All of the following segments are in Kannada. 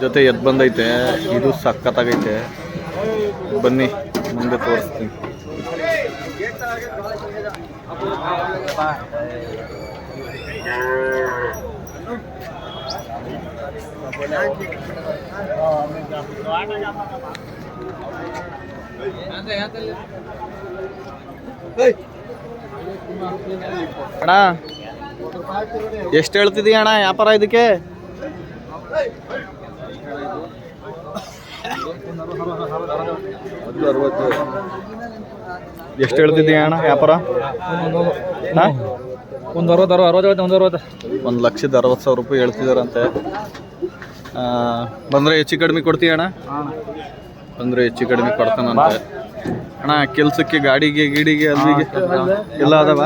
ಜೊತೆ ಎದ್ದು ಬಂದೈತೆ. ಇದು ಸಖತ್ತಾಗೈತೆ. ಬನ್ನಿ ಮುಂದೆ ತೋರಿಸ್ತೀನಿ. ಅಣ್ಣ ಎಷ್ಟು ಹೇಳ್ತಿದ್ದೀಯ ಅಣ್ಣ ವ್ಯಾಪಾರ ಇದಕ್ಕೆ? ಎಷ್ಟು ಹೇಳ್ತಿದ್ದೀಯ ಅಣ್ಣ ವ್ಯಾಪಾರ? ಒಂದು 1,60,60,000 ರೂಪಾಯಿ ಹೇಳ್ತಿದಾರಂತೆ. ಬಂದರೆ ಹೆಚ್ಚು ಕಡಿಮೆ ಕೊಡ್ತೀಯ ಅಣ್ಣ? ಬಂದರೆ ಹೆಚ್ಚು ಕಡಿಮೆ ಕೊಡ್ತಾನಂತೆ ಅಣ್ಣ. ಕೆಲ್ಸಕ್ಕೆ ಗಾಡಿಗೆ ಗಿಡಿಗೆ ಅಲ್ಲಿಗೆ ಎಲ್ಲ ಅದಾವ?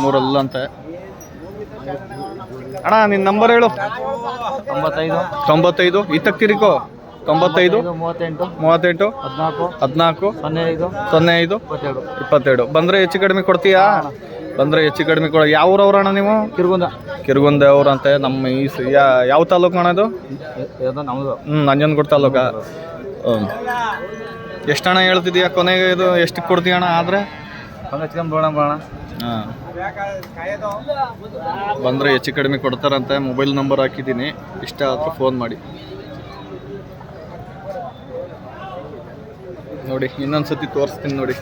ಮೂರಲ್ಲ ಅಂತೆ ಅಣ್ಣ. ನಿನ್ನ ನಂಬರ್ ಹೇಳು. 95 ಇತ್ತಕ್ಕೆ ತಿರ್ಕೋ. 95 38 14 05 22. ಬಂದರೆ ಹೆಚ್ಚು ಕಡಿಮೆ ಕೊಡ್ತೀಯಾ? ಬಂದರೆ ಹೆಚ್ಚು ಕಡಿಮೆ ಕೊಡ. ಯಾವ ಊರವ್ರಣ್ಣ ನೀವು? ಕಿರ್ಗುಂದೆ ಅವ್ರು ಅಂತೆ. ನಮ್ಮ ಈ ಯಾವ ತಾಲೂಕು ಅಣ್ಣ ಇದು? ನಂಜನಗೂಡು ತಾಲೂಕಾ? ಎಷ್ಟು ಹಣ ಹೇಳ್ತಿದ್ದೀಯಾ ಕೊನೆಗೆ? ಇದು ಎಷ್ಟು ಕೊಡ್ತೀಯ ಅಣ್ಣ ಆದರೆ? ಹಾಂ, ಬಂದರೆ ಹೆಚ್ಚು ಕಡಿಮೆ ಕೊಡ್ತಾರಂತೆ. ಮೊಬೈಲ್ ನಂಬರ್ ಹಾಕಿದ್ದೀನಿ, ಇಷ್ಟ ಆದರೂ ಫೋನ್ ಮಾಡಿ. ನೋಡಿ ಇನ್ನೊಂದು ಸತಿ ತೋರಿಸ್ತೀನಿ ನೋಡಿ.